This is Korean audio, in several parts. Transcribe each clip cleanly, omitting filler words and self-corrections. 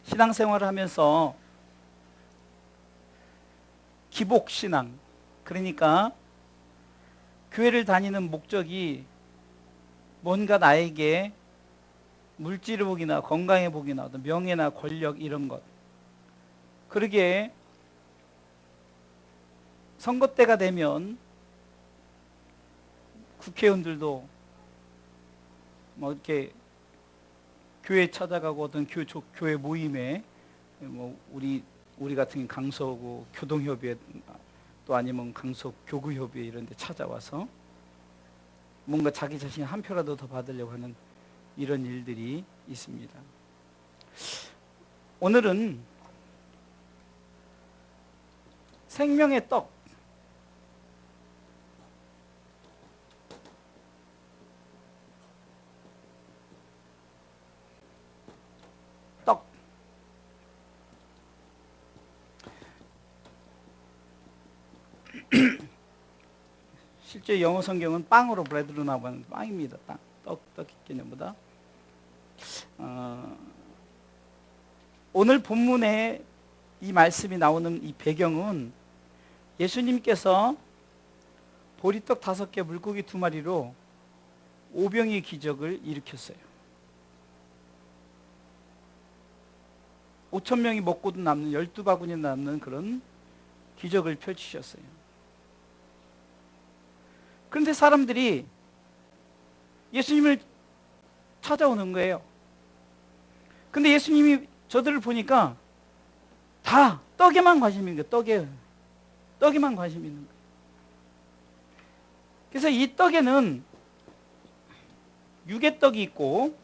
신앙생활을 하면서 기복신앙, 그러니까 교회를 다니는 목적이 뭔가 나에게 물질의 복이나 건강의 복이나 어떤 명예나 권력 이런 것, 그러게 선거 때가 되면 국회의원들도 뭐 이렇게 교회 찾아가고 어떤 교회 모임에 뭐 우리 같은 강서구 교동협의회 또 아니면 강서 교구협의회 이런 데 찾아와서 뭔가 자기 자신이 한 표라도 더 받으려고 하는 이런 일들이 있습니다. 오늘은 생명의 떡, 실제 영어 성경은 빵으로 브레드로 나오는 빵입니다. 빵, 떡 개념보다. 오늘 본문에 이 말씀이 나오는 이 배경은 예수님께서 보리떡 5개, 물고기 2마리로 오병이의 기적을 일으켰어요. 5,000명이 먹고도 남는 12바구니 남는 그런 기적을 펼치셨어요. 그런데 사람들이 예수님을 찾아오는 거예요. 근데 예수님이 저들을 보니까 다 떡에만 관심이 있는 거예요. 떡에만 관심이 있는 거예요. 그래서 이 떡에는 육의 떡이 있고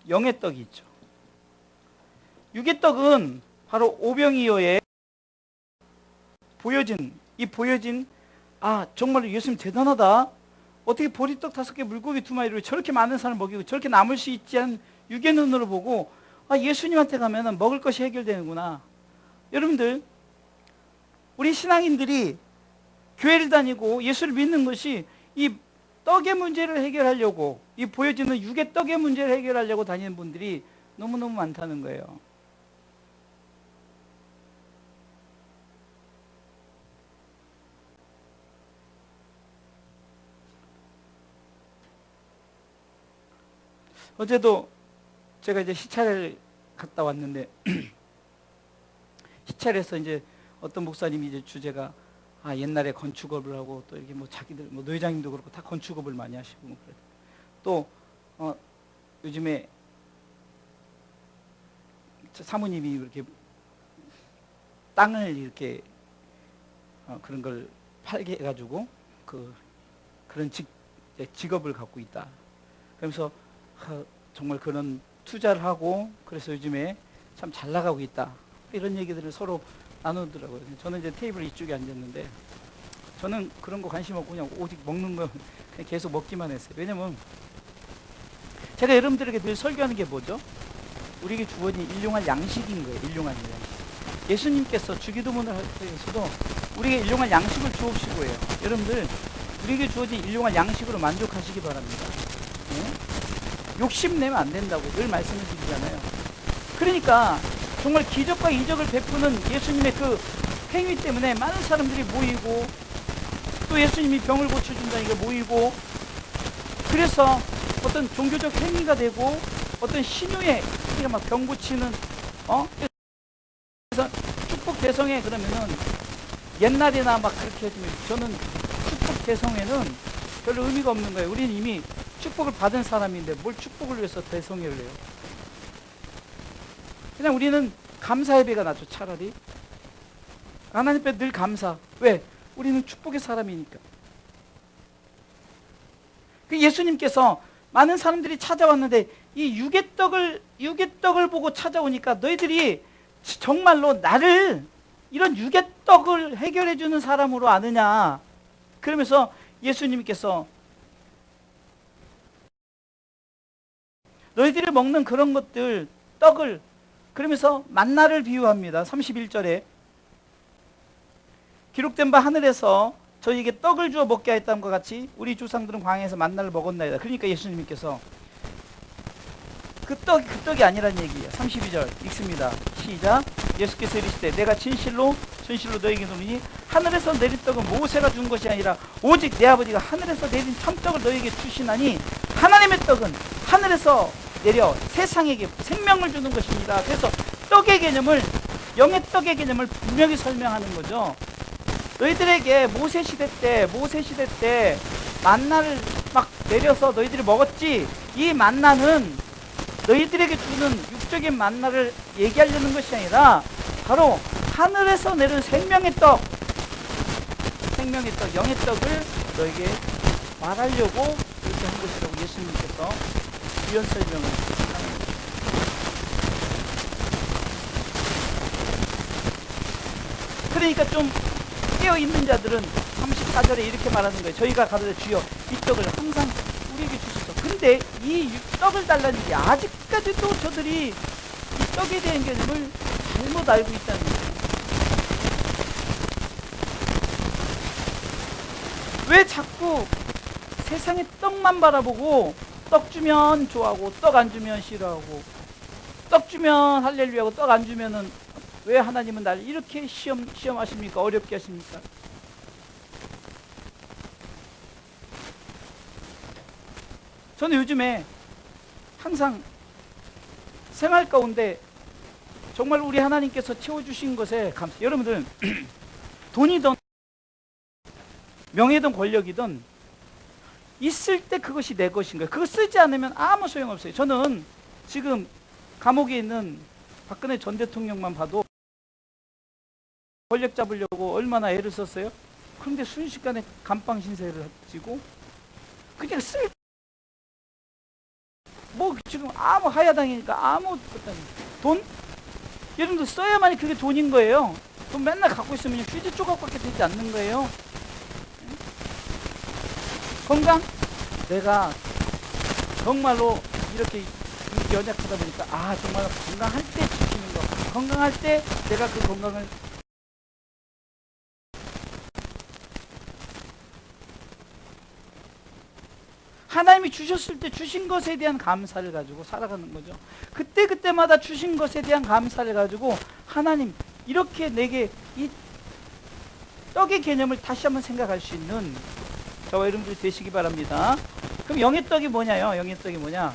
영의 떡이 있죠. 육의 떡은 바로 오병이어의 보여진 정말 예수님 대단하다. 어떻게 보리떡 5개, 물고기 2마리로 저렇게 많은 사람을 먹이고 저렇게 남을 수 있지 않은 육의 눈으로 보고 예수님한테 가면 먹을 것이 해결되는구나. 여러분들, 우리 신앙인들이 교회를 다니고 예수를 믿는 것이 이 떡의 문제를 해결하려고, 이 보여지는 육의 떡의 문제를 해결하려고 다니는 분들이 너무너무 많다는 거예요. 어제도 제가 이제 시찰을 갔다 왔는데 시찰에서 이제 어떤 목사님이 이제 주제가 옛날에 건축업을 하고 또 이렇게 뭐 자기들 뭐 노회장님도 그렇고 다 건축업을 많이 하시고 그래. 또 요즘에 사모님이 이렇게 땅을 이렇게 그런 걸 팔게 해가지고 그런 직업을 갖고 있다. 그러면서 정말 그런 투자를 하고 그래서 요즘에 참 잘 나가고 있다. 이런 얘기들을 서로 나누더라고요. 저는 이제 테이블 이쪽에 앉았는데 저는 그런 거 관심 없고 그냥 오직 먹는 거 그냥 계속 먹기만 했어요. 왜냐면 제가 여러분들에게 늘 설교하는 게 뭐죠? 우리에게 주어진 일용할 양식인 거예요. 일용할 양식. 예수님께서 주기도문을 할 때에서도 우리에게 일용할 양식을 주옵시고 해요. 여러분들, 우리에게 주어진 일용할 양식으로 만족하시기 바랍니다. 네? 욕심내면 안 된다고 늘 말씀을 드리잖아요. 그러니까 정말 기적과 이적을 베푸는 예수님의 그 행위 때문에 많은 사람들이 모이고 또 예수님이 병을 고쳐준다니까 모이고 그래서 어떤 종교적 행위가 되고 어떤 신유의 막 병 고치는 그래서 축복 대성회 그러면은 옛날에나 막 그렇게 해주면 저는 축복 대성회는 별로 의미가 없는 거예요. 우리는 이미 축복을 받은 사람인데 뭘 축복을 위해서 대성회를 해요. 그냥 우리는 감사 예배가 낫죠. 차라리 하나님 앞에 늘 감사. 왜? 우리는 축복의 사람이니까. 그 예수님께서 많은 사람들이 찾아왔는데 이 육의 떡을 보고 찾아오니까 너희들이 정말로 나를 이런 육의 떡을 해결해 주는 사람으로 아느냐. 그러면서 예수님께서 너희들이 먹는 그런 것들 떡을 그러면서 만나를 비유합니다. 31절에 기록된 바 하늘에서 저희에게 떡을 주어 먹게 하였다는 것 같이 우리 조상들은 광야에서 만나를 먹었나이다. 그러니까 예수님께서 그 떡이 아니란 얘기예요. 32절 읽습니다. 시작. 예수께서 이르시되 내가 진실로 너에게 이르노니 하늘에서 내린 떡은 모세가 준 것이 아니라 오직 내 아버지가 하늘에서 내린 참떡을 너에게 주시나니 하나님의 떡은 하늘에서 내려 세상에게 생명을 주는 것입니다. 그래서 떡의 개념을, 영의 떡의 개념을 분명히 설명하는 거죠. 너희들에게 모세 시대 때 만나를 막 내려서 너희들이 먹었지. 이 만나는 너희들에게 주는 육적인 만나를 얘기하려는 것이 아니라 바로 하늘에서 내려온 생명의 떡, 영의 떡을 너에게 말하려고 이렇게 한 것이라고 예수님께서 유연 설명을 하는 것입니다. 그러니까 좀 깨어있는 자들은 34절에 이렇게 말하는 거예요. 저희가 가로되 주여 이 떡을 항상 우리에게 주소서. 근데 이 떡을 달라는 게 아직까지도 저들이 이 떡에 대한 개념을 잘못 알고 있다는 거예요. 왜 자꾸 세상의 떡만 바라보고 떡 주면 좋아하고 떡 안 주면 싫어하고 떡 주면 할렐루야하고 떡 안 주면은 왜 하나님은 나를 이렇게 시험하십니까? 어렵게 하십니까? 저는 요즘에 항상 생활 가운데 정말 우리 하나님께서 채워주신 것에 감사. 여러분들은 돈이든 명예든 권력이든 있을 때 그것이 내 것인 거예요. 그거 쓰지 않으면 아무 소용없어요. 저는 지금 감옥에 있는 박근혜 전 대통령만 봐도 권력 잡으려고 얼마나 애를 썼어요? 그런데 순식간에 감방 신세를 지고 그냥 뭐 지금 아무 하야당이니까 아무것도 아니에요. 돈? 여러분들 써야만이 그게 돈인 거예요. 돈 맨날 갖고 있으면 휴지 조각밖에 되지 않는 거예요. 건강? 내가 정말로 이렇게 연약하다 보니까 정말 건강할 때 지키는 거, 건강할 때 내가 그 건강을 하나님이 주셨을 때 주신 것에 대한 감사를 가지고 살아가는 거죠. 그때마다 주신 것에 대한 감사를 가지고 하나님 이렇게 내게 이 떡의 개념을 다시 한번 생각할 수 있는 저와 여러분들이 되시기 바랍니다. 그럼 영의 떡이 뭐냐요? 영의 떡이 뭐냐?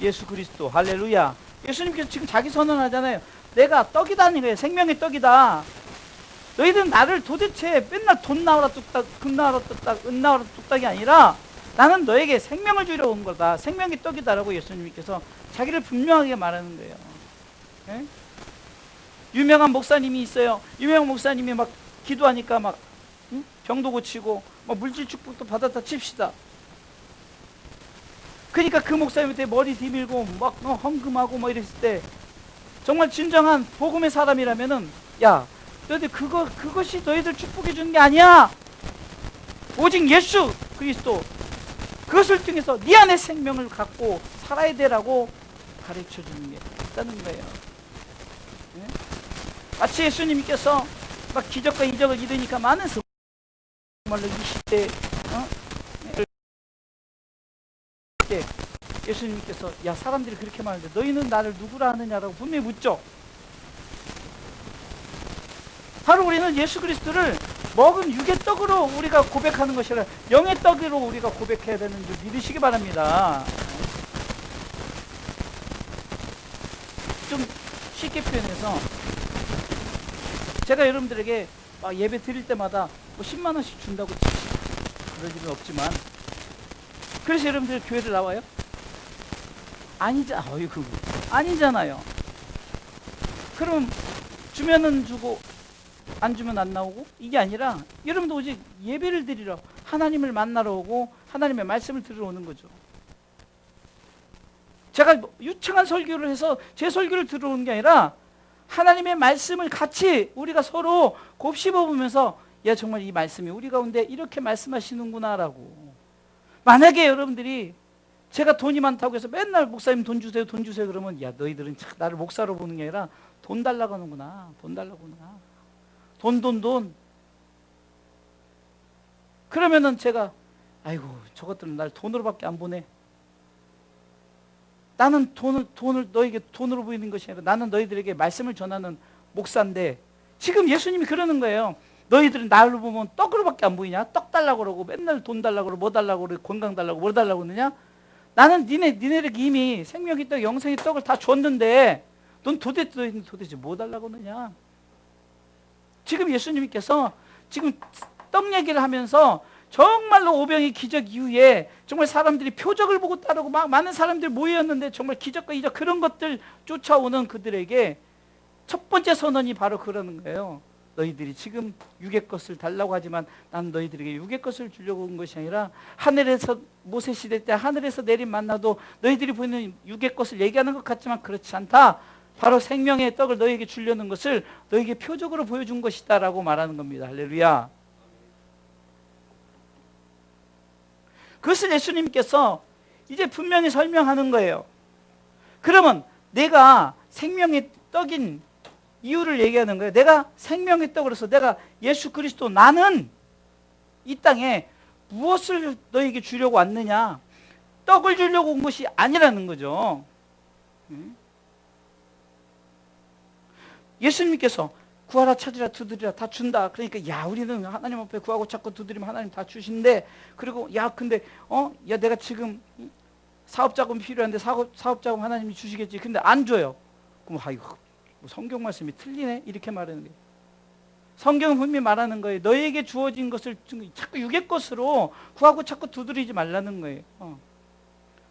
예수 그리스도. 할렐루야. 예수님께서 지금 자기 선언하잖아요. 내가 떡이다는 거예요. 생명의 떡이다. 너희들은 나를 도대체 맨날 돈 나와라 뚝딱, 금 나와라 뚝딱, 은 나와라 뚝딱이 아니라 나는 너에게 생명을 주려고 온 거다. 생명의 떡이다라고 예수님께서 자기를 분명하게 말하는 거예요. 예? 유명한 목사님이 있어요. 유명한 목사님이 막 기도하니까 막 병도 고치고 막 물질 축복도 받았다 칩시다. 그러니까 그 목사님한테 머리 디밀고 막 헌금하고 뭐 이랬을 때 정말 진정한 복음의 사람이라면은 야, 너희들 그것이 너희들 축복해 주는 게 아니야. 오직 예수 그리스도 그것을 통해서 네 안에 생명을 갖고 살아야 되라고 가르쳐 주는 게 있다는 거예요. 네? 마치 예수님께서 막 기적과 이적을 이루니까 많은 정말로 20대 때 예수님께서 야, 사람들이 그렇게 말하는데 너희는 나를 누구라 하느냐라고 분명히 묻죠. 바로 우리는 예수 그리스도를 먹은 육의 떡으로 우리가 고백하는 것이 아니라 영의 떡으로 우리가 고백해야 되는 줄 믿으시기 바랍니다. 좀 쉽게 표현해서 제가 여러분들에게 예배 드릴 때마다 뭐 10만 원씩 준다고 그럴 일은 없지만 그래서 여러분들 교회를 나와요? 아니잖아요. 그럼 주면은 주고 안 주면 안 나오고 이게 아니라 여러분도 오직 예배를 드리러 하나님을 만나러 오고 하나님의 말씀을 들으러 오는 거죠. 제가 유창한 설교를 해서 제 설교를 들으러 오는 게 아니라 하나님의 말씀을 같이 우리가 서로 곱씹어 보면서 야, 정말 이 말씀이 우리 가운데 이렇게 말씀하시는구나 라고. 만약에 여러분들이 제가 돈이 많다고 해서 맨날 목사님 돈 주세요 그러면 야, 너희들은 참 나를 목사로 보는 게 아니라 돈 달라고 하는구나. 돈. 그러면은 제가 아이고 저것들은 날 돈으로밖에 안 보네. 나는 돈을 너에게 돈으로 보이는 것이 아니라 나는 너희들에게 말씀을 전하는 목사인데, 지금 예수님이 그러는 거예요. 너희들은 나를 보면 떡으로밖에 안 보이냐? 떡 달라고 그러고 맨날 돈 달라고 그러고 뭐 달라고 그러고 건강 달라고 뭐 달라고 그러느냐? 나는 니네에게 이미 생명의 떡, 영생의 떡을 다 줬는데 넌 도대체 뭐 달라고 그러느냐? 지금 예수님께서 지금 떡 얘기를 하면서 정말로 오병이 기적 이후에 정말 사람들이 표적을 보고 따르고 막 많은 사람들이 모였는데 정말 기적과 이적 그런 것들 쫓아오는 그들에게 첫 번째 선언이 바로 그러는 거예요. 너희들이 지금 육의 것을 달라고 하지만 나는 너희들에게 육의 것을 주려고 온 것이 아니라, 하늘에서 모세 시대 때 하늘에서 내린 만나도 너희들이 보이는 육의 것을 얘기하는 것 같지만 그렇지 않다. 바로 생명의 떡을 너희에게 주려는 것을 너희에게 표적으로 보여준 것이다 라고 말하는 겁니다. 할렐루야. 그것을 예수님께서 이제 분명히 설명하는 거예요. 그러면 내가 생명의 떡인 이유를 얘기하는 거예요. 내가 생명의 떡으로서 내가 예수 그리스도, 나는 이 땅에 무엇을 너에게 주려고 왔느냐? 떡을 주려고 온 것이 아니라는 거죠. 예수님께서 구하라 찾으라 두드리라 다 준다. 그러니까 야, 우리는 하나님 앞에 구하고 찾고 두드리면 하나님 다 주신대. 그리고 야, 근데 야, 내가 지금 사업자금 필요한데 사업자금 하나님이 주시겠지. 근데 안 줘요. 그럼 이거 성경 말씀이 틀리네? 이렇게 말하는 거예요. 성경은 분명히 말하는 거예요. 너에게 주어진 것을 자꾸 육의 것으로 구하고 찾고 두드리지 말라는 거예요.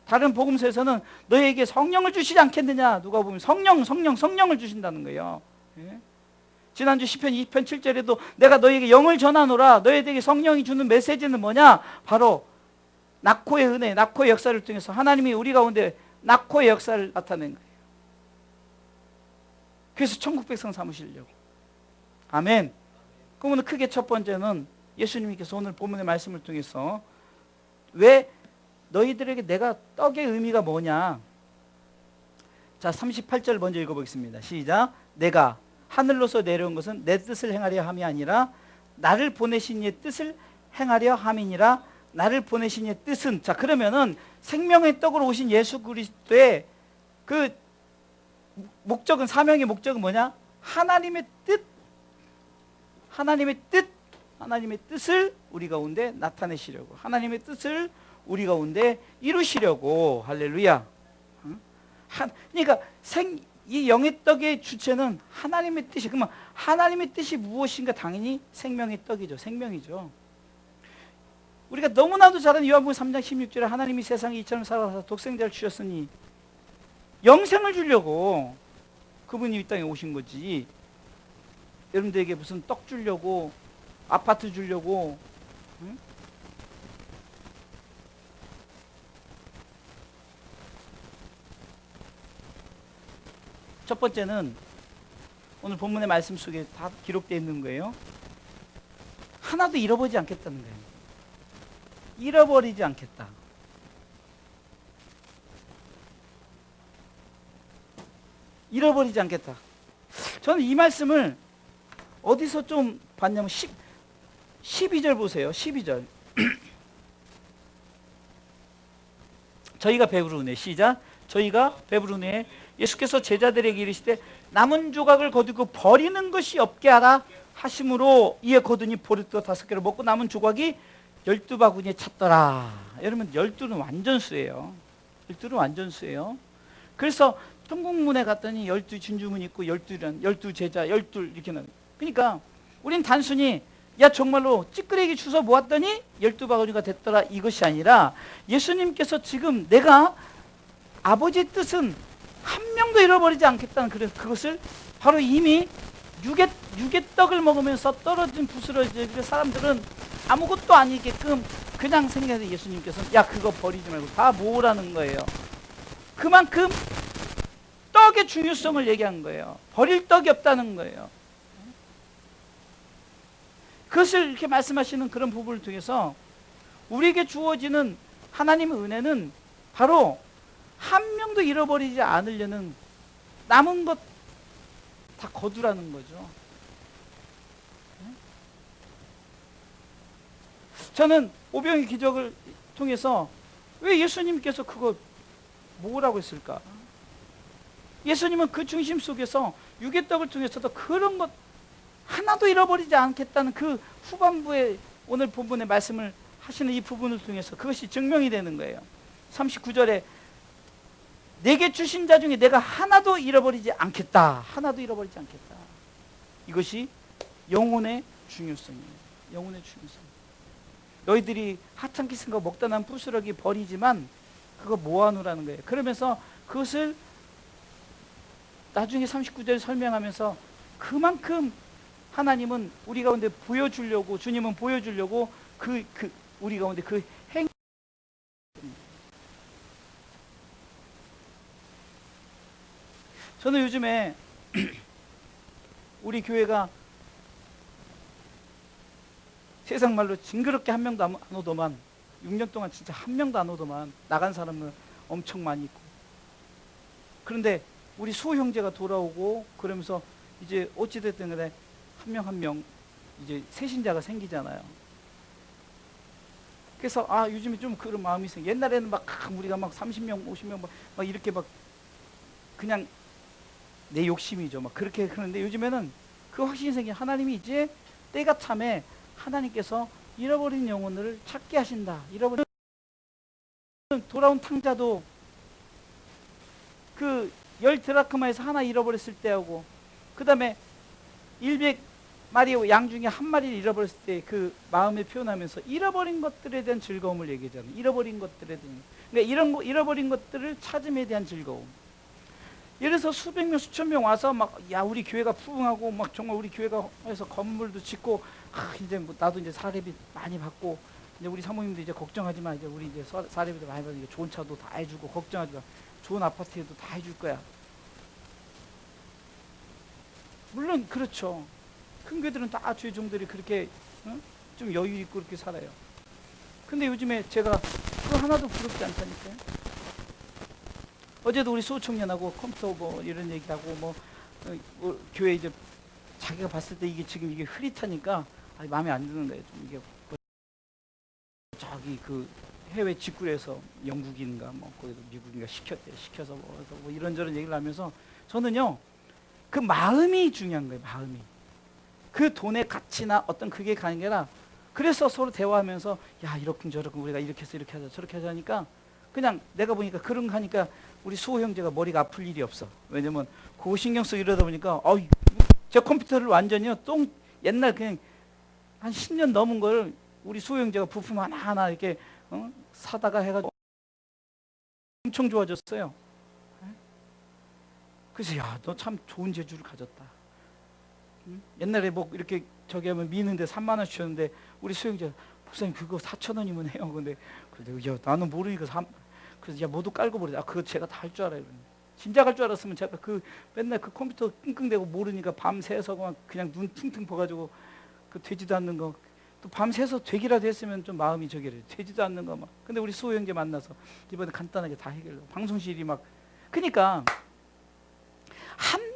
다른 복음서에서는 너에게 성령을 주시지 않겠느냐. 누가 보면 성령을 주신다는 거예요. 예? 지난주 시편 2편 7절에도 내가 너에게 영을 전하노라. 너희에게 성령이 주는 메시지는 뭐냐? 바로 낙호의 은혜, 낙호의 역사를 통해서 하나님이 우리 가운데 낙호의 역사를 나타낸 거예요. 그래서 천국 백성 삼으시려고. 아멘. 그러면 크게 첫 번째는 예수님께서 오늘 본문의 말씀을 통해서 왜 너희들에게 내가 떡의 의미가 뭐냐? 자, 38절 먼저 읽어보겠습니다. 시작. 내가 하늘로서 내려온 것은 내 뜻을 행하려 함이 아니라 나를 보내신 이의 뜻을 행하려 함이니라. 나를 보내신 이의 뜻은, 자, 그러면은 생명의 떡으로 오신 예수 그리스도의 그 목적은, 사명의 목적은 뭐냐? 하나님의 뜻, 하나님의 뜻을 우리 가운데 나타내시려고, 하나님의 뜻을 우리 가운데 이루시려고. 할렐루야. 그러니까 이 영의 떡의 주체는 하나님의 뜻이, 그러면 하나님의 뜻이 무엇인가? 당연히 생명의 떡이죠. 생명이죠. 우리가 너무나도 잘 아는 요한복음 3장 16절에 하나님이 세상에 이처럼 살아서 독생자를 주셨으니 영생을 주려고 그분이 이 땅에 오신 거지. 여러분들에게 무슨 떡 주려고, 아파트 주려고. 응? 첫 번째는 오늘 본문의 말씀 속에 다 기록되어 있는 거예요. 하나도 잃어버리지 않겠다는 거예요. 잃어버리지 않겠다. 잃어버리지 않겠다. 저는 이 말씀을 어디서 좀 봤냐면 12절 보세요. 12절. 저희가 배부르네. 시작. 저희가 배부르네. 예수께서 제자들에게 이르시되 남은 조각을 거두고 버리는 것이 없게 하라 하심으로 이에 거두니 보리떡 5개를 먹고 남은 조각이 12바구니에 찼더라. 여러분, 12는 완전수예요. 12는 완전수예요. 그래서 천국문에 갔더니 12 진주문 있고 12 제자 12 이렇게 나와요. 그러니까 우린 단순히 야 정말로 찌끄레기 주워 모았더니 12바구니가 됐더라 이것이 아니라, 예수님께서 지금 내가 아버지의 뜻은 한 명도 잃어버리지 않겠다는 그것을 바로 이미 육의 떡을 먹으면서 떨어진 부스러진 사람들은 아무것도 아니게끔 그냥 생각해. 예수님께서 야 그거 버리지 말고 다 모으라는 거예요. 그만큼 떡의 중요성을 얘기한 거예요. 버릴 떡이 없다는 거예요. 그것을 이렇게 말씀하시는 그런 부분을 통해서 우리에게 주어지는 하나님의 은혜는 바로 한 명도 잃어버리지 않으려는, 남은 것 다 거두라는 거죠. 저는 오병의 기적을 통해서 왜 예수님께서 그거 뭐라고 했을까? 예수님은 그 중심 속에서 육의 떡을 통해서도 그런 것 하나도 잃어버리지 않겠다는 그 후반부에 오늘 본문의 말씀을 하시는 이 부분을 통해서 그것이 증명이 되는 거예요. 39절에 내게 주신 자 중에 내가 하나도 잃어버리지 않겠다. 하나도 잃어버리지 않겠다. 이것이 영혼의 중요성이에요. 영혼의 중요성. 너희들이 하찮게 쓴 거 먹다 난 부스러기 버리지만 그거 모아놓으라는 거예요. 그러면서 그것을 나중에 39절 설명하면서 그만큼 하나님은 우리 가운데 보여주려고, 주님은 보여주려고 우리 가운데 그 행. 저는 요즘에 우리 교회가 세상 말로 징그럽게 한 명도 안 오더만, 6년 동안 진짜 한 명도 안 오더만, 나간 사람은 엄청 많이 있고. 그런데 우리 수 형제가 돌아오고 그러면서 이제 어찌됐든 간에 한 명 한 명 이제 새신자가 생기잖아요. 그래서 요즘에 좀 그런 마음이 생겨. 옛날에는 막 우리가 막 30명 50명 막 이렇게 막 그냥 내 욕심이죠. 막 그렇게 그러는데 요즘에는 그 확신이 생긴. 하나님이 이제 때가 참에 하나님께서 잃어버린 영혼을 찾게 하신다. 잃어버린 돌아온 탕자도 그 10드라크마에서 하나 잃어버렸을 때하고, 그 다음에 100마리의 양 중에 한 마리를 잃어버렸을 때 그 마음을 표현하면서 잃어버린 것들에 대한 즐거움을 얘기하잖아요. 잃어버린 것들에 대한. 그러니까 잃어버린 것들을 찾음에 대한 즐거움. 예를 들어서 수백 명, 수천 명 와서 막, 야, 우리 교회가 부흥하고, 막 정말 우리 교회가 해서 건물도 짓고, 이제 뭐 나도 이제 사례비 많이 받고, 이제 우리 사모님도 이제 걱정하지 마. 이제 우리 이제 사례비도 많이 받으니까 좋은 차도 다 해주고, 걱정하지 마. 좋은 아파트에도 다 해줄 거야. 물론 그렇죠. 큰 교회들은 다 주의 종들이 그렇게 좀 여유 있고 그렇게 살아요. 근데 요즘에 제가 그거 하나도 부럽지 않다니까요. 어제도 우리 수호청년하고 컴퓨터 뭐 이런 얘기하고 뭐 교회 이제 자기가 봤을 때 이게 지금 이게 흐릿하니까 마음에 안 드는 거예요. 좀 이게 저기 그 해외 직구에서 영국인가 뭐 거기도 미국인가 시켜서 뭐 이런저런 얘기를 하면서 저는요 그 마음이 중요한 거예요. 마음이. 그 돈의 가치나 어떤 그게 가는 게 아니라, 그래서 서로 대화하면서 야 이렇군 저렇군 우리가 이렇게 해서 이렇게 하자 저렇게 하자니까, 그냥 내가 보니까 그런 거 하니까 우리 수호 형제가 머리가 아플 일이 없어. 왜냐면 그거 신경 쓰고 이러다 보니까 제 컴퓨터를 완전히요 옛날 그냥 한 10년 넘은 걸 우리 수호 형제가 부품 하나하나 이렇게 사다가 해가지고 엄청 좋아졌어요. 그래서 야 너 참 좋은 재주를 가졌다. 옛날에 뭐 이렇게 저기 하면 미는데 3만 원 주셨는데 우리 수영자 목사님 그거 4,000원이면 해요. 근데 야 나는 모르니까 그래서 야 모두 깔고 버리자. 그거 제가 다 할 줄 알아요. 진작 할 줄 알았으면 제가 그 맨날 그 컴퓨터 끙끙대고 모르니까 밤새서 그냥 눈 퉁퉁 퍼가지고 그 되지도 않는 거 또 밤새서 되기라도 했으면 좀 마음이 저기래. 되지도 않는 거 막. 근데 우리 수호 형제 만나서 이번에 간단하게 다 해결하고 방송실이 막. 그러니까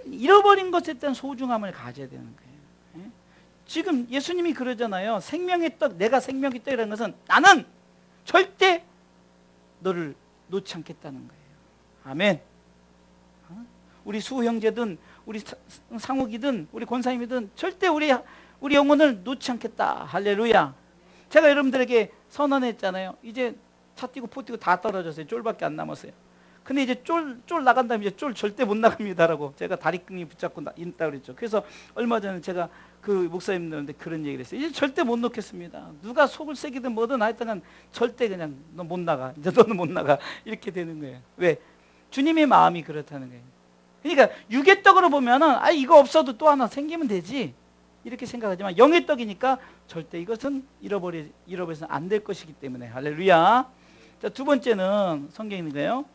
잃어버린 것에 대한 소중함을 가져야 되는 거예요. 예? 지금 예수님이 그러잖아요. 생명의 떡, 내가 생명의 떡이라는 것은 나는 절대 너를 놓지 않겠다는 거예요. 아멘. 우리 수 형제든 우리 상욱이든 우리 권사님이든 절대 우리 영혼을 놓지 않겠다. 할렐루야. 제가 여러분들에게 선언했잖아요. 이제 차 뛰고 포 뛰고 다 떨어졌어요. 쫄밖에 안 남았어요. 근데 이제 쫄 나간 다음에 이제 쫄 절대 못 나갑니다라고 제가 다리끈이 붙잡고 있다 그랬죠. 그래서 얼마 전에 제가 그 목사님들한테 그런 얘기를 했어요. 이제 절대 못 놓겠습니다. 누가 속을 새기든 뭐든 하여튼 절대 그냥 너 못 나가. 이제 너는 못 나가. 이렇게 되는 거예요. 왜? 주님의 마음이 그렇다는 거예요. 그러니까 육의 떡으로 보면은 이거 없어도 또 하나 생기면 되지. 이렇게 생각하지만 영의 떡이니까 절대 이것은 잃어버려서는 안 될 것이기 때문에. 할렐루야. 자, 두 번째는 성경에 있는 거예요.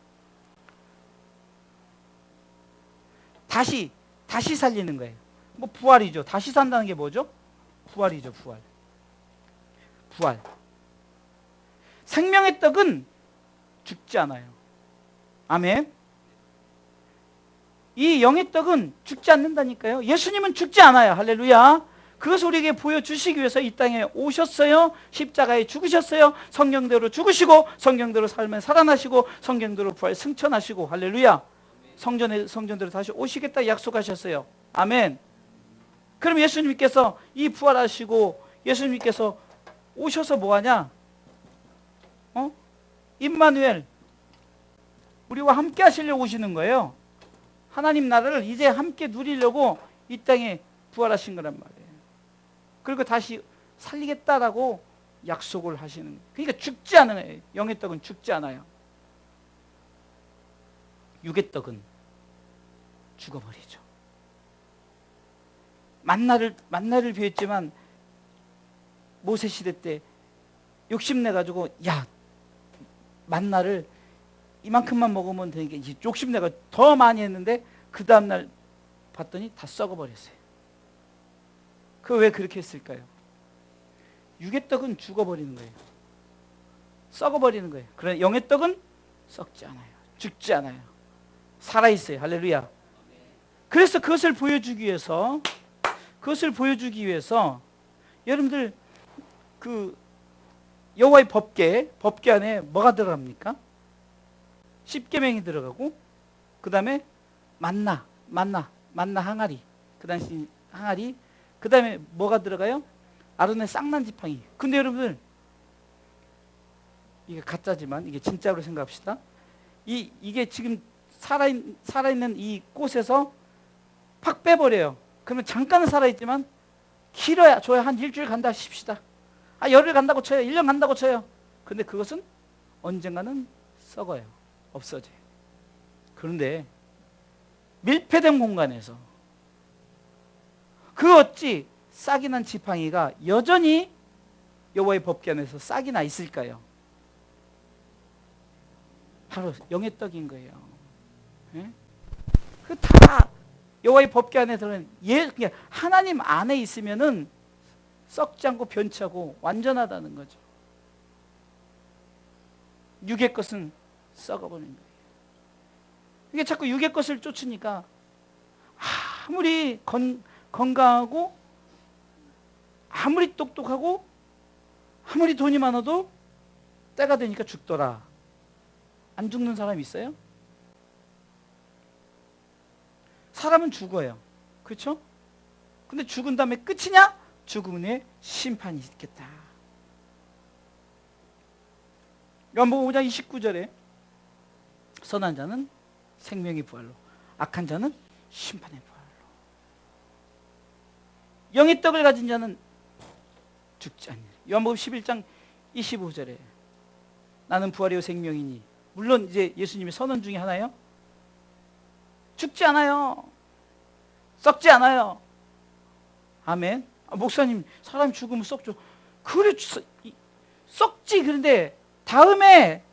다시 살리는 거예요. 뭐 부활이죠. 다시 산다는 게 뭐죠? 부활이죠. 부활. 생명의 떡은 죽지 않아요. 아멘. 이 영의 떡은 죽지 않는다니까요. 예수님은 죽지 않아요. 할렐루야. 그것을 우리에게 보여주시기 위해서 이 땅에 오셨어요. 십자가에 죽으셨어요. 성경대로 죽으시고 성경대로 삶에 살아나시고 성경대로 부활 승천하시고 할렐루야. 성전대로 다시 오시겠다 약속하셨어요. 아멘. 그럼 예수님께서 이 부활하시고 예수님께서 오셔서 뭐하냐? 임마누엘, 우리와 함께 하시려고 오시는 거예요. 하나님 나라를 이제 함께 누리려고 이 땅에 부활하신 거란 말이에요. 그리고 다시 살리겠다라고 약속을 하시는 거예요. 그러니까 죽지 않은 거예요. 영의 떡은 죽지 않아요. 육의 떡은 죽어버리죠. 만나를 비웠지만 모세 시대 때 욕심내가지고 야 만나를 이만큼만 먹으면 되니까 욕심내가 더 많이 했는데 그 다음날 봤더니 다 썩어버렸어요. 그 왜 그렇게 했을까요? 육의 떡은 죽어버리는 거예요. 썩어버리는 거예요. 그러나 영의 떡은 썩지 않아요. 죽지 않아요. 살아있어요. 할렐루야. 그래서 그것을 보여주기 위해서 여러분들 그 여호와의 법궤 안에 뭐가 들어갑니까? 십계명이 들어가고 그 다음에 만나 항아리, 그 당시 항아리, 그 다음에 뭐가 들어가요? 아론의 쌍난 지팡이. 근데 여러분들 이게 가짜지만 이게 진짜로 생각합시다. 이게 지금 살아있는 이 꽃에서 팍 빼버려요. 그러면 잠깐은 살아있지만 길어야 줘야 한 일주일 간다 싶시다. 열흘 간다고 쳐요. 1년 간다고 쳐요. 근데 그것은 언젠가는 썩어요. 없어져요. 그런데 밀폐된 공간에서 그 어찌 싹이 난 지팡이가 여전히 여호와의 법궤 안에서 싹이 나 있을까요? 바로 영의 떡인 거예요. 예? 그 다 여호와의 법궤 안에 들어는 그냥 하나님 안에 있으면은 썩지 않고 변치 않고 완전하다는 거죠. 육의 것은 썩어버리는 거예요. 이게 자꾸 육의 것을 쫓으니까 아무리 건강하고 아무리 똑똑하고 아무리 돈이 많아도 때가 되니까 죽더라. 안 죽는 사람 있어요? 사람은 죽어요. 그렇죠? 근데 죽은 다음에 끝이냐? 죽음 후에 심판이 있겠다. 요한복음 5장 29절에 선한 자는 생명의 부활로, 악한 자는 심판의 부활로. 영의 떡을 가진 자는 죽지 않느니라. 요한복음 11장 25절에 나는 부활이요 생명이니. 물론 이제 예수님의 선언 중에 하나예요. 죽지 않아요. 썩지 않아요. 아멘. 목사님, 사람 죽으면 썩죠. 그래, 썩지. 그런데 다음에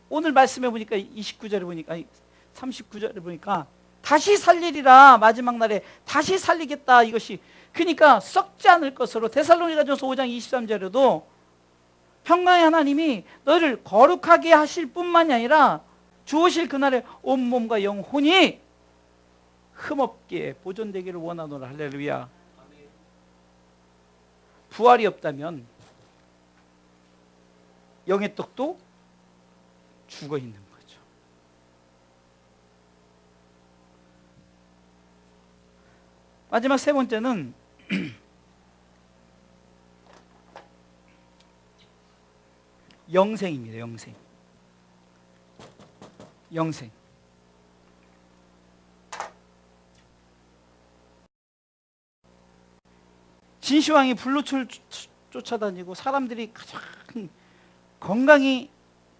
오늘 말씀해 보니까 29절에 보니까 39절에 보니까 다시 살리리라. 마지막 날에 다시 살리겠다. 이것이 그러니까 썩지 않을 것으로 데살로니가전서 5장 23절에도 평강의 하나님이 너를 거룩하게 하실 뿐만이 아니라 주오실 그날에 온몸과 영혼이 흠없게 보존되기를 원하노라. 할렐루야. 부활이 없다면 영의 떡도 죽어 있는 거죠. 마지막 세 번째는 영생입니다. 영생. 진시황이 불로 쫓아다니고 사람들이 가장 건강이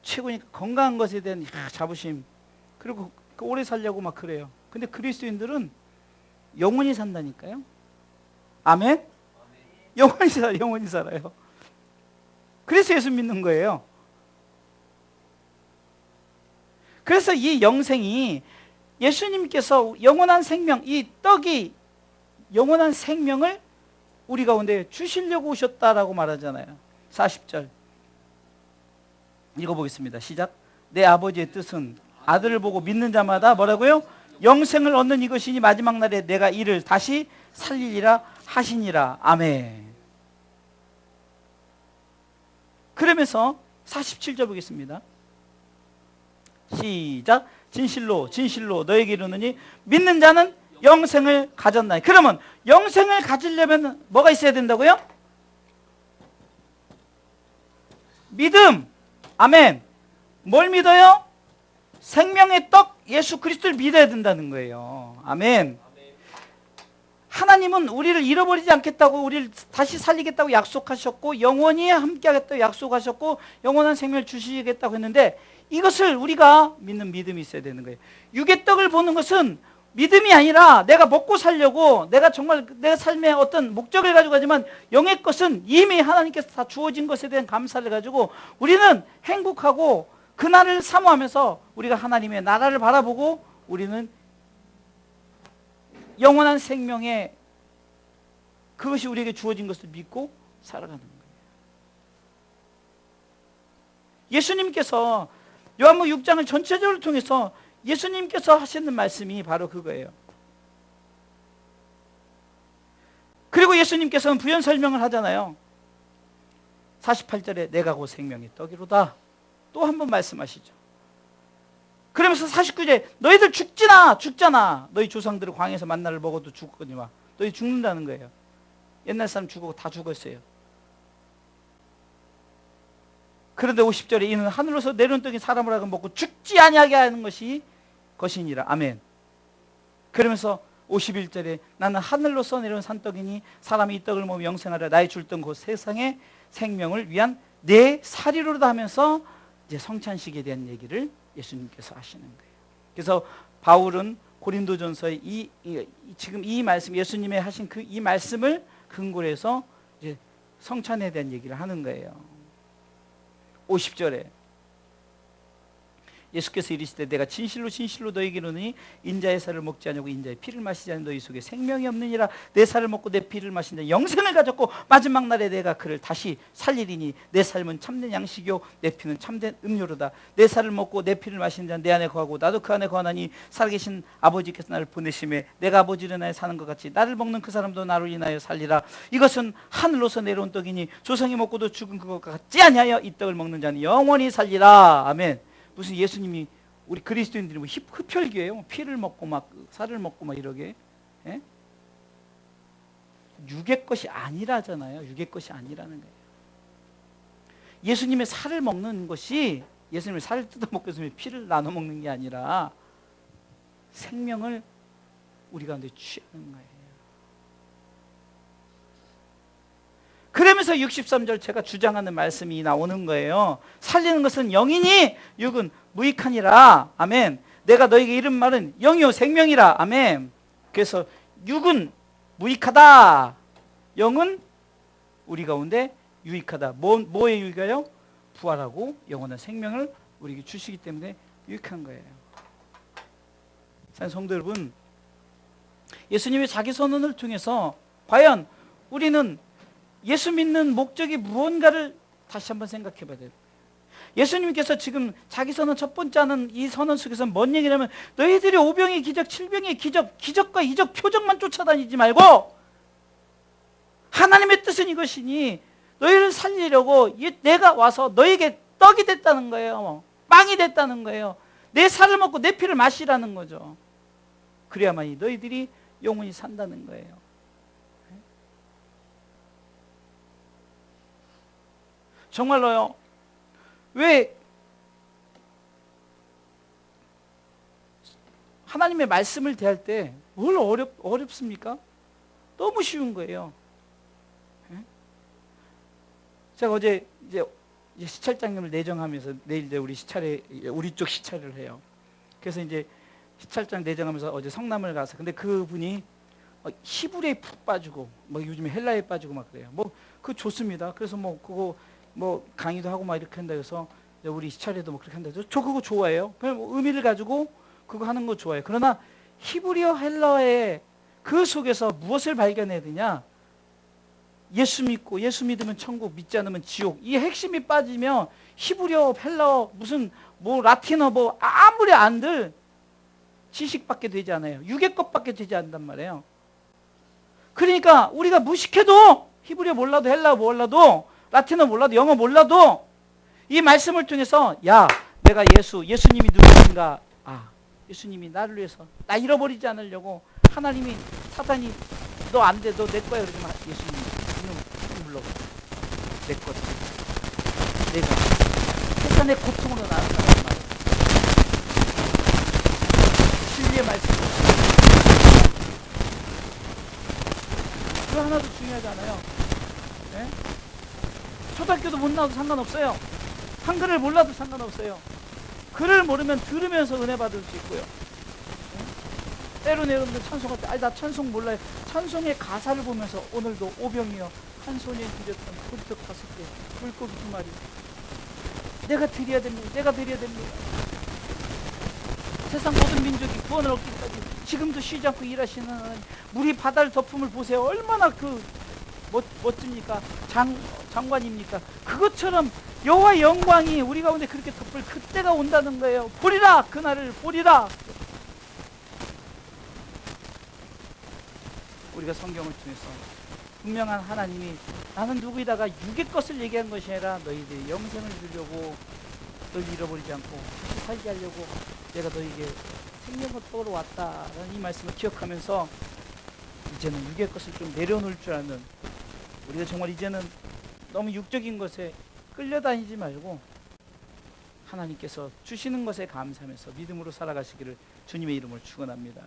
최고니까 건강한 것에 대한 자부심, 그리고 오래 살려고 막 그래요. 근데 그리스도인들은 영원히 산다니까요. 아멘? 영원히 살아요. 그래서 예수 믿는 거예요. 그래서 이 영생이 예수님께서 영원한 생명, 이 떡이 영원한 생명을 우리 가운데 주시려고 오셨다라고 말하잖아요. 40절 읽어보겠습니다. 시작. 내 아버지의 뜻은 아들을 보고 믿는 자마다 뭐라고요? 영생을 얻는 이것이니 마지막 날에 내가 이를 다시 살리리라 하시니라. 아멘. 그러면서 47절 보겠습니다. 시작. 진실로 진실로 너에게 이르노니 믿는 자는 영생을 가졌나니. 그러면 영생을 가지려면 뭐가 있어야 된다고요? 믿음. 아멘. 뭘 믿어요? 생명의 떡 예수 그리스도를 믿어야 된다는 거예요. 아멘. 하나님은 우리를 잃어버리지 않겠다고, 우리를 다시 살리겠다고 약속하셨고, 영원히 함께하겠다고 약속하셨고, 영원한 생명을 주시겠다고 했는데, 이것을 우리가 믿는 믿음이 있어야 되는 거예요. 육의 떡을 보는 것은 믿음이 아니라 내가 먹고 살려고, 내가 정말 내 삶의 어떤 목적을 가지고 가지만, 영의 것은 이미 하나님께서 다 주어진 것에 대한 감사를 가지고 우리는 행복하고 그날을 사모하면서 우리가 하나님의 나라를 바라보고 우리는 영원한 생명의 그것이 우리에게 주어진 것을 믿고 살아가는 거예요. 예수님께서 요한복음 6장을 전체적으로 통해서 예수님께서 하시는 말씀이 바로 그거예요. 그리고 예수님께서는 부연 설명을 하잖아요. 48절에 내가 곧 생명의 떡이로다. 또 한 번 말씀하시죠. 그러면서 49절에 너희들 죽잖아. 너희 조상들은 광야에서 만나를 먹어도 죽거니와. 너희 죽는다는 거예요. 옛날 사람 죽고 다 죽었어요. 그런데 50절에 이는 하늘로서 내려온 떡이 사람을 하고 먹고 죽지 아니하게 하는 것이 것이니라. 아멘. 그러면서 51절에 나는 하늘로서 내려온 산떡이니 사람이 이 떡을 먹으면 영생하라. 나의 줄 떡은 곧 세상의 생명을 위한 내 살이로다 하면서 이제 성찬식에 대한 얘기를 예수님께서 하시는 거예요. 그래서 바울은 고린도전서의 지금 이 말씀, 예수님의 하신 이 말씀을 근거로 해서 이제 성찬에 대한 얘기를 하는 거예요. 50절에 예수께서 이르시되 내가 진실로 진실로 너희에게 이르노니 인자의 살을 먹지 아니하고 인자의 피를 마시지 않는 너희 속에 생명이 없느니라. 내 살을 먹고 내 피를 마신 자 영생을 가졌고 마지막 날에 내가 그를 다시 살리리니 내 삶은 참된 양식이요 내 피는 참된 음료로다. 내 살을 먹고 내 피를 마신 자는 내 안에 거하고 나도 그 안에 거하나니 살아계신 아버지께서 나를 보내심에 내가 아버지를 인하여 사는 것 같이 나를 먹는 그 사람도 나로 인하여 살리라. 이것은 하늘로서 내려온 떡이니 조상이 먹고도 죽은 그것과 같지 아니하여 이 떡을 먹는 자는 영원히 살리라. 아멘. 무슨 예수님이 우리 그리스도인들이 뭐 흡혈귀예요? 피를 먹고 막 살을 먹고 막 이러게. 예? 육의 것이 아니라잖아요. 육의 것이 아니라는 거예요. 예수님의 살을 먹는 것이 예수님의 살을 뜯어 먹고 예수님의 피를 나눠 먹는 게 아니라 생명을 우리 가운데 취하는 거예요. 그러면서 63절 제가 주장하는 말씀이 나오는 거예요. 살리는 것은 영이니 육은 무익하니라. 아멘. 내가 너에게 이른 말은 영이요 생명이라. 아멘. 그래서 육은 무익하다. 영은 우리 가운데 유익하다. 뭐에 유익해요? 부활하고 영원한 생명을 우리에게 주시기 때문에 유익한 거예요. 사랑하는 성도 여러분, 예수님의 자기 선언을 통해서 과연 우리는 예수 믿는 목적이 무언가를 다시 한번 생각해 봐야 돼요. 예수님께서 지금 자기 선언 첫 번째 하는 이 선언 속에서 뭔 얘기냐면 너희들이 오병의 기적, 칠병의 기적, 기적과 이적 표적만 쫓아다니지 말고 하나님의 뜻은 이것이니 너희를 살리려고 내가 와서 너에게 떡이 됐다는 거예요. 빵이 됐다는 거예요. 내 살을 먹고 내 피를 마시라는 거죠. 그래야만이 너희들이 영원히 산다는 거예요. 정말로요. 왜 하나님의 말씀을 대할 때 뭘 어렵습니까? 너무 쉬운 거예요. 제가 어제 이제 시찰장님을 내정하면서 내일 이제 우리 쪽 시찰을 해요. 그래서 이제 시찰장 내정하면서 어제 성남을 가서 근데 그분이 히브리에 푹 빠지고 뭐 요즘에 헬라에 빠지고 막 그래요. 뭐 그거 좋습니다. 그래서 뭐 그거 뭐 강의도 하고 막 이렇게 한다 해서 우리 시찰에도 뭐 그렇게 한다 해서 저 그거 좋아해요. 그냥 의미를 가지고 그거 하는 거 좋아해요. 그러나 히브리어 헬라어의 그 속에서 무엇을 발견해야 되냐? 예수 믿고 예수 믿으면 천국, 믿지 않으면 지옥. 이 핵심이 빠지면 히브리어, 헬라어, 무슨 뭐 라틴어 뭐 아무리 안들 지식밖에 되지 않아요. 육의 것밖에 되지 않단 말이에요. 그러니까 우리가 무식해도 히브리어 몰라도 헬라어 몰라도 라틴어 몰라도 영어 몰라도 이 말씀을 통해서 야 내가 예수님이 누구신가 예수님이 나를 위해서 나 잃어버리지 않으려고 하나님이 사탄이 너 안 돼 너 내 거야 그러지만 예수님이 이놈 불러봐 내 거다 내가 세상의 고통으로 나았다는 말 진리의 말씀 그 하나도 중요하지 않아요. 네? 초등학교도 못 나와도 상관없어요. 한글을 몰라도 상관없어요. 글을 모르면 들으면서 은혜 받을 수 있고요. 네? 때로는 여러분들 찬송할 때 나 찬송 몰라요. 찬송의 가사를 보면서 오늘도 오병이어 한 손에 드렸던 꿀떡 5개 물고기 2마리 내가 드려야 됩니다. 내가 드려야 됩니다. 세상 모든 민족이 구원을 얻기까지 지금도 쉬지 않고 일하시는 하나님 물이 바다를 덮음을 보세요. 얼마나 멋집니까? 장관입니까? 그것처럼 여호와의 영광이 우리 가운데 그렇게 덮을 그때가 온다는 거예요. 보리라 그날을 보리라. 우리가 성경을 통해서 분명한 하나님이 나는 누구이다가 육의 것을 얘기한 것이 아니라 너희들이 영생을 주려고 너희 잃어버리지 않고 살게 하려고 내가 너희에게 생명을 떠러 왔다라는 이 말씀을 기억하면서 이제는 육의 것을 좀 내려놓을 줄 아는 우리가 정말 이제는 너무 육적인 것에 끌려다니지 말고 하나님께서 주시는 것에 감사하면서 믿음으로 살아가시기를 주님의 이름으로 축원합니다.